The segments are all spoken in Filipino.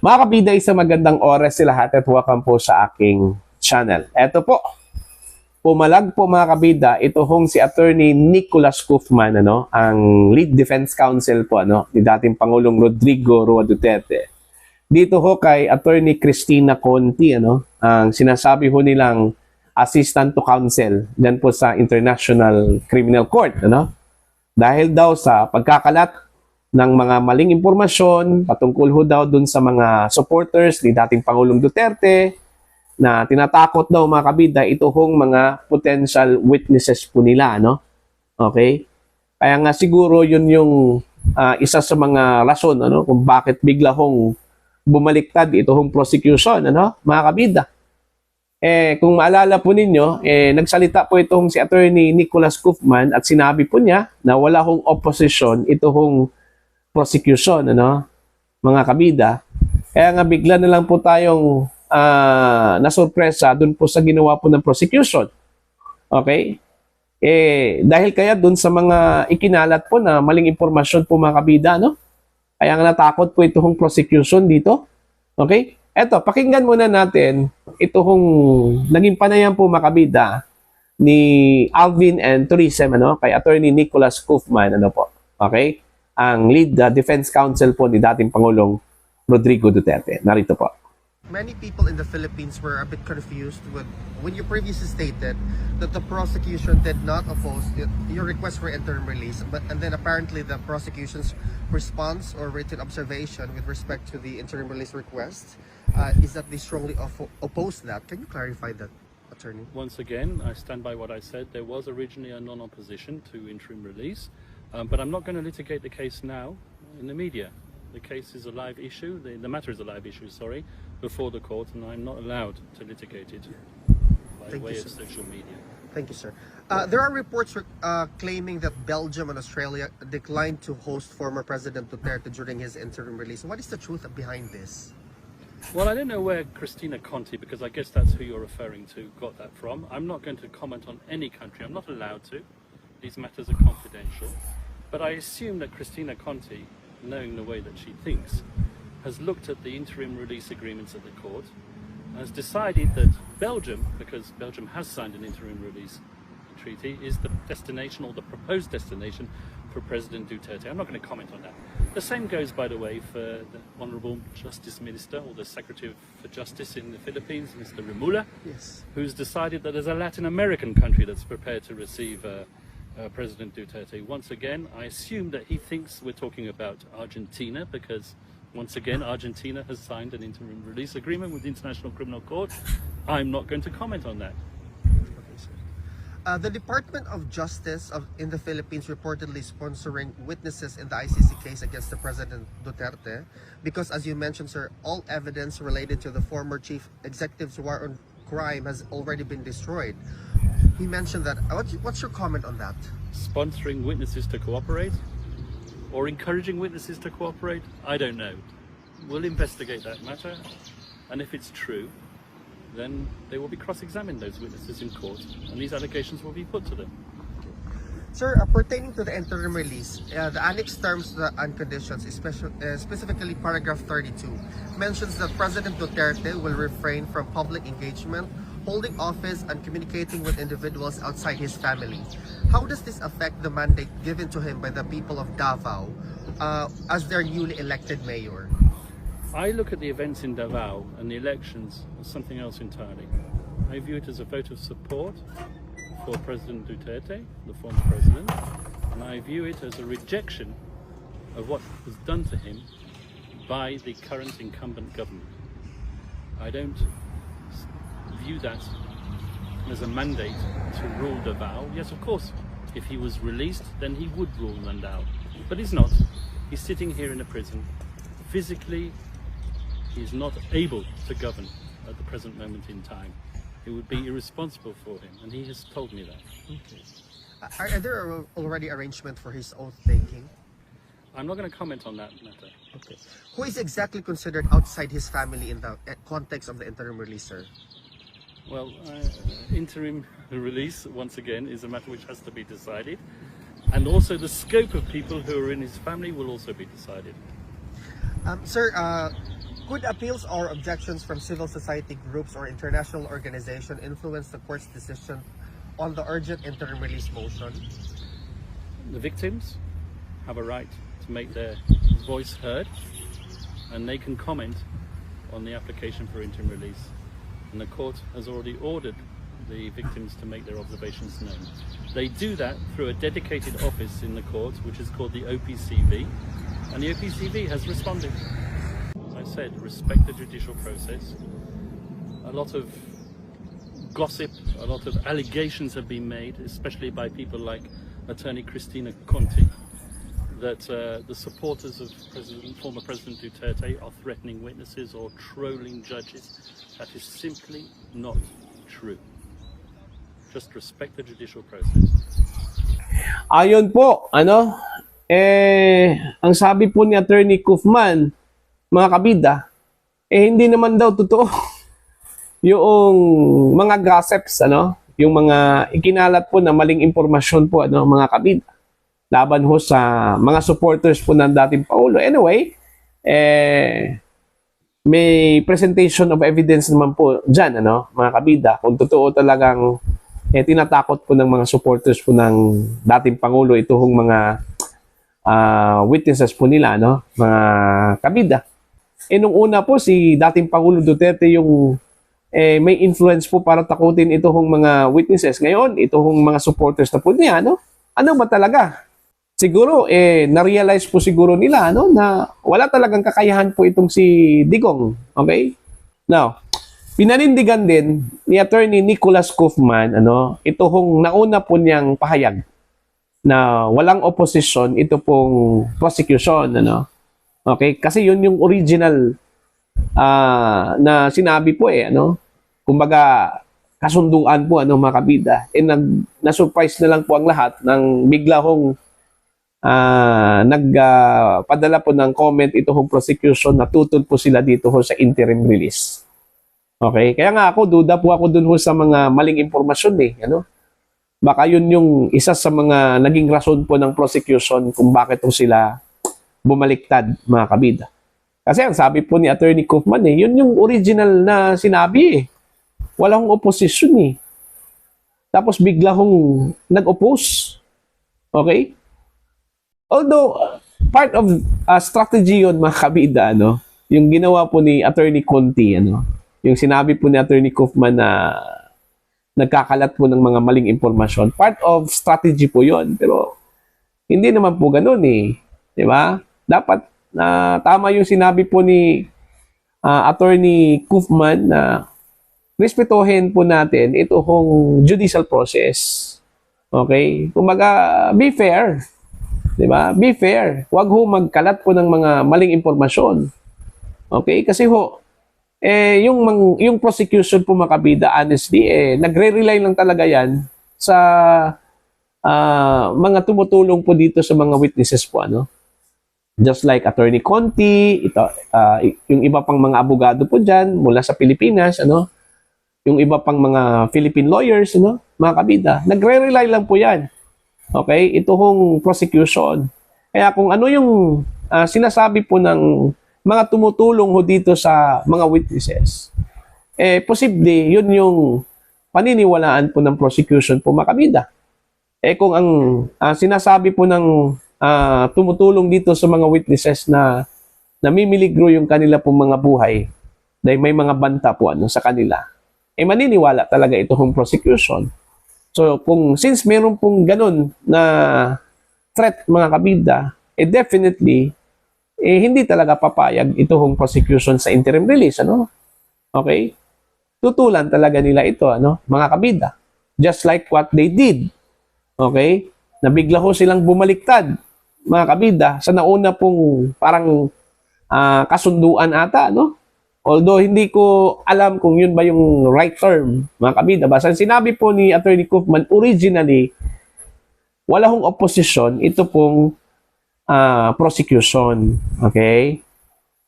Mga kabida, isang magandang oras sa lahat at welcome po sa aking channel. Eto po, pumalag po mga kabida, ito hong si Attorney Nicholas Guzman, ang Lead Defense Counsel po, ni dating Pangulong Rodrigo Roa Duterte. Dito ho kay Attorney Cristina Conti, ang sinasabi ho nilang Assistant to Counsel dyan po sa International Criminal Court, Dahil daw sa pagkakalat ng mga maling impormasyon patungkol ho daw dun sa mga supporters ni dating Pangulong Duterte na tinatakot daw mga kabida ito hong mga potential witnesses po nila, Okay? Kaya nga siguro yun yung isa sa mga rason, kung bakit bigla hong bumaliktad ito hong prosecution, mga kabida. Kung maalala po ninyo, nagsalita po itong si Attorney Nicholas Guzman at sinabi po niya na wala hong opposition ito hong prosecution, mga kabida. Kaya nga bigla na lang po tayong nasurpresa dun po sa ginawa po ng prosecution. Okay? Dahil kaya dun sa mga ikinalat po na maling impormasyon po mga kabida, Kaya nga natakot po ito hong prosecution dito. Okay? Eto, pakinggan muna natin ito hong naging panayam po mga kabida ni Alvin and Tourism, kay Attorney Nicholas Guzman, po. Okay? Ang lead defense counsel po ni dating Pangulong Rodrigo Duterte. Narito po. Many people in the Philippines were a bit confused with when you previously stated that the prosecution did not oppose your request for interim release, and then apparently the prosecution's response or written observation with respect to the interim release request is that they strongly oppose that. Can you clarify that, Attorney? Once again, I stand by what I said. There was originally a non-opposition to interim release, but I'm not going to litigate the case now in the media. The case is a live issue, the matter is a live issue, sorry, before the court, and I'm not allowed to litigate it by way of social media. Thank you, sir. There are reports claiming that Belgium and Australia declined to host former President Duterte during his interim release. What is the truth behind this? Well, I don't know where Cristina Conti, because I guess that's who you're referring to, got that from. I'm not going to comment on any country. I'm not allowed to. These matters are confidential. But I assume that Cristina Conti, knowing the way that she thinks, has looked at the interim release agreements at the court and has decided that Belgium, because Belgium has signed an interim release treaty, is the destination or the proposed destination for President Duterte. I'm not going to comment on that. The same goes, by the way, for the Honourable Justice Minister or the Secretary for Justice in the Philippines, Mr. Rimula, Yes. who's decided that there's a Latin American country that's prepared to receive President Duterte. Once again, I assume that he thinks we're talking about Argentina because, once again, Argentina has signed an interim release agreement with the International Criminal Court. I'm not going to comment on that. Okay, sir. The Department of Justice in the Philippines reportedly sponsoring witnesses in the ICC case against the President Duterte because, as you mentioned, sir, all evidence related to the former chief executive's war on crime has already been destroyed. He mentioned that. What's your comment on that? Sponsoring witnesses to cooperate or encouraging witnesses to cooperate? I don't know. We'll investigate that matter, and if it's true, then they will be cross-examined, those witnesses, in court, and these allegations will be put to them. Sir, pertaining to the interim release, the annex terms and conditions, specifically paragraph 32, mentions that President Duterte will refrain from public engagement, holding office, and communicating with individuals outside his family. How does this affect the mandate given to him by the people of Davao as their newly elected mayor? I look at the events in Davao and the elections as something else entirely. I view it as a vote of support for President Duterte, the former president, and I view it as a rejection of what was done to him by the current incumbent government. I don't view that as a mandate to rule Davao. Yes, of course, if he was released, then he would rule Davao, but he's not. He's sitting here in a prison. Physically, he's not able to govern at the present moment in time. It would be irresponsible for him, and he has told me that. Okay. Are there already arrangements for his oath taking? I'm not going to comment on that matter. Okay. Who is exactly considered outside his family in the context of the interim release, sir? Well, interim release, once again, is a matter which has to be decided. And also the scope of people who are in his family will also be decided. Sir, Could appeals or objections from civil society groups or international organizations influence the court's decision on the urgent interim release motion? The victims have a right to make their voice heard, and they can comment on the application for interim release. And the court has already ordered the victims to make their observations known. They do that through a dedicated office in the court, which is called the OPCV, and the OPCV has responded. As I said, respect the judicial process. A lot of gossip, a lot of allegations have been made, especially by people like Attorney Cristina Conti, that the supporters of former President Duterte are threatening witnesses or trolling judges. That is simply not true. Just respect the judicial process. Ayon po, ang sabi po ni Attorney Kaufman, mga kabida, hindi naman daw totoo yung mga gossips, yung mga ikinalat po na maling impormasyon po, mga kabida, laban ho sa mga supporters po ng dating Pangulo. Anyway, may presentation of evidence naman po dyan, mga kabida, kung totoo talagang tinatakot po ng mga supporters po ng dating Pangulo itong mga witnesses po nila, mga kabida. Nung una po, si dating Pangulo Duterte yung may influence po para takutin itong mga witnesses. Ngayon, itong mga supporters na po niya, ano ba talaga? Siguro, na-realize po siguro nila, na wala talagang kakayahan po itong si Digong. Okay? Now, pinanindigan din ni Attorney Nicholas Kaufman, ito hong nauna po niyang pahayag na walang opposition, ito pong prosecution, Okay? Kasi yun yung original na sinabi po kumbaga kasunduan po mga kabida. Na-surprise na lang po ang lahat nang bigla hong nagpadala po ng comment ito hong prosecution na tutol po sila dito ho sa interim release. Okay? Kaya nga duda po ako dun ho sa mga maling impormasyon Baka yun yung isa sa mga naging rason po ng prosecution kung bakit po sila bumaliktad, mga kabida. Kasi ang sabi po ni Attorney Kaufman, yun yung original na sinabi. Walang opposition Tapos bigla hong nag-oppose. Okay? Although, part of strategy yun, mga kabida, yung ginawa po ni Attorney Conti, yung sinabi po ni Attorney Kaufman na nagkakalat po ng mga maling impormasyon. Part of strategy po yun. Pero, hindi naman po ganun Di ba? Dapat tama yung sinabi po ni Attorney Kaufman na respetuhin po natin itong judicial process. Okay? Kumbaga, be fair. Di ba? Be fair. Huwag ho magkalat po ng mga maling impormasyon. Okay? Kasi yung prosecution po mga kabida, honestly, nagre-rely lang talaga yan sa mga tumutulong po dito sa mga witnesses po, Just like Attorney Conti, yung iba pang mga abogado po dyan mula sa Pilipinas, yung iba pang mga Philippine lawyers, mga kabida, nagre-rely lang po yan. Okay? Ito hong prosecution. Kaya kung ano yung sinasabi po ng mga tumutulong ho dito sa mga witnesses, posible yun yung paniniwalaan po ng prosecution po, mga kabida. Kung ang sinasabi po ng tumutulong dito sa mga witnesses na namimiligro yung kanila pong mga buhay dahil may mga banta po sa kanila, maniniwala talaga itong prosecution. So, since meron pong ganun na threat, mga kabida, definitely, hindi talaga papayag itong prosecution sa interim release, Okay? Tutulan talaga nila ito, mga kabida. Just like what they did. Okay? Nabigla ho silang bumaliktad, mga kabida, sa nauna pong parang kasunduan ata, Although hindi ko alam kung yun ba yung right term, mga kabida. Basta sinabi po ni Attorney Kaufman, originally, wala hong opposition, ito pong prosecution. Okay?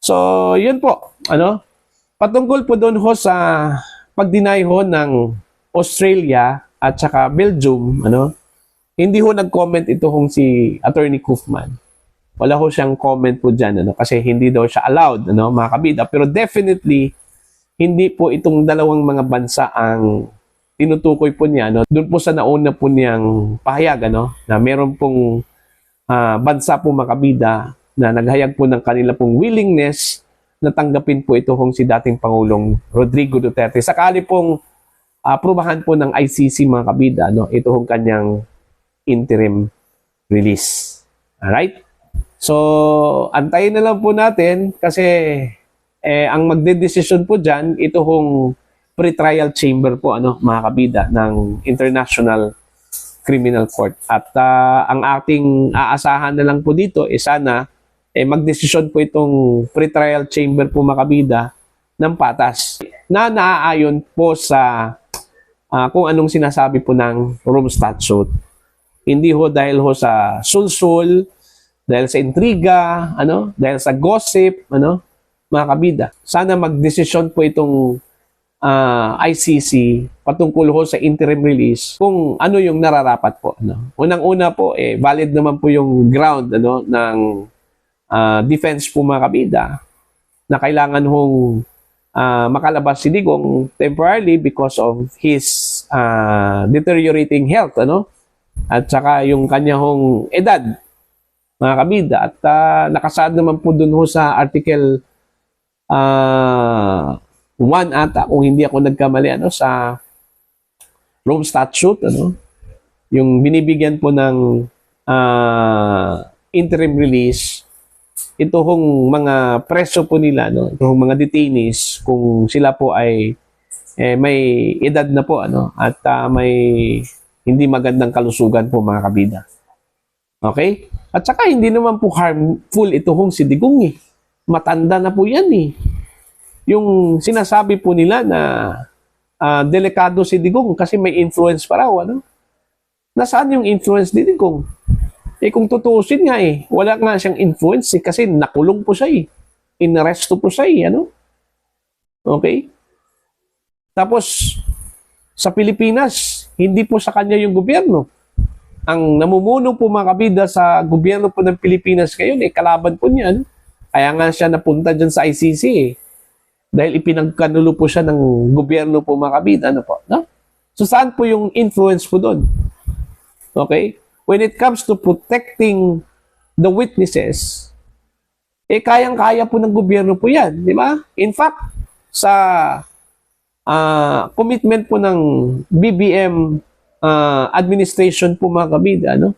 So, yun po. Patungkol po doon ho sa pag-deny ho ng Australia at saka Belgium, hindi ho nag-comment ito hong si Attorney Kaufman. wala ho siyang comment po dyan, ano, kasi hindi daw siya allowed, ano, mga kabida. Pero definitely, hindi po itong dalawang mga bansa ang tinutukoy po niya, no? Doon po sa nauna po niyang pahayag, ano, na meron pong bansa po mga kabida na naghayag po ng kanila pong willingness na tanggapin po ito si dating Pangulong Rodrigo Duterte. Sakali pong aprubahan po ng ICC mga kabida, no? Ito kanyang interim release. Alright? So, antayin na lang po natin kasi ang magdedesisyon po dyan, ito pre-trial chamber po, ano, mga kabida ng International Criminal Court. At ang ating aasahan na lang po dito, sana magdesisyon po itong pre-trial chamber po, mga kabida, ng patas na naaayon po sa kung anong sinasabi po ng Rome Statute. Hindi ho dahil ho sa sulsul, dahil sa intriga, ano, dahil sa gossip, ano, mga kabida. Sana magdesisyon po itong ICC patungkol ho sa interim release kung ano yung nararapat po, ano. Unang-una po valid naman po yung ground, ano, ng defense po, mga kabida, na kailangan hong makalabas si Digong temporarily because of his deteriorating health, ano, at saka yung kanya hong edad, mga kabida, at nakasaad naman po dun ho sa article 1 ata, kung hindi ako nagkamali, ano, sa Rome Statute, ano, yung binibigyan po ng interim release, ito mga preso po nila, no, ito mga detainees, kung sila po ay may edad na po, ano, at may hindi magandang kalusugan po, mga kabida. Okay? At saka hindi naman po harmful ito si Digong eh. Matanda na po yan eh. Yung sinasabi po nila na delikado si Digong kasi may influence pa raw, ano? Nasaan yung influence ni Digong? Kung tutuusin nga wala nga siyang influence kasi nakulong po siya eh. Inaresto po siya ano? Okay? Tapos, sa Pilipinas, hindi po sa kanya yung gobyerno. Ang namumuno po, mga kabida, sa gobyerno po ng Pilipinas ngayon, kalaban po niya. Ano? Kaya nga siya napunta dyan sa ICC dahil ipinagkanulo po siya ng gobyerno po, mga kabida. Ano po? No? So saan po yung influence po doon? Okay? When it comes to protecting the witnesses, kayang-kaya po ng gobyerno po yan. Di ba? In fact, sa commitment po ng BBM administration po, mga kabida, ano,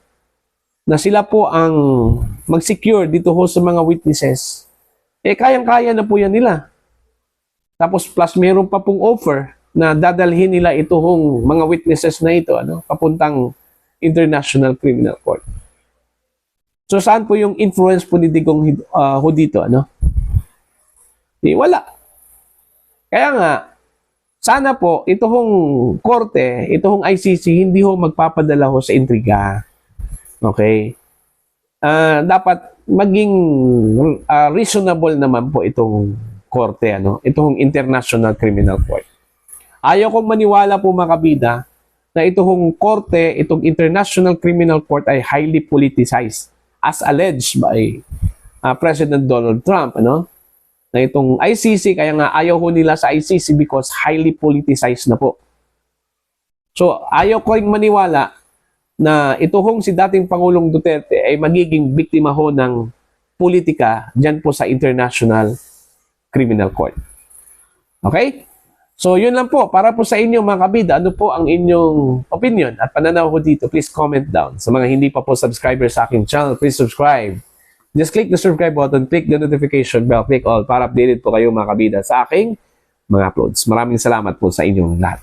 na sila po ang mag-secure dito sa mga witnesses, kayang-kaya na po yan nila. Tapos plus meron pa pong offer na dadalhin nila mga witnesses na ito, ano, papuntang International Criminal Court. So saan po yung influence po ni Digong dito, ano? Wala. Kaya nga, sana po, korte, ICC, hindi magpapadala sa intriga. Okay? Dapat maging reasonable naman po itong korte, ano? Itong International Criminal Court. Ayaw kong maniwala po, mga kabida, na korte, itong International Criminal Court ay highly politicized as alleged by President Donald Trump, ano? Na itong ICC, kaya nga ayaw nila sa ICC because highly politicized na po. So, ayaw ko ring maniwala na si dating Pangulong Duterte ay magiging biktima ng politika dyan po sa International Criminal Court. Okay? So, yun lang po. Para po sa inyo, mga kabida, ano po ang inyong opinion at pananaw dito? Please comment down. Sa mga hindi pa po subscriber sa aking channel, please subscribe. Just click the subscribe button, click the notification bell, click all para updated po kayo, mga kabida, sa aking mga uploads. Maraming salamat po sa inyong lahat.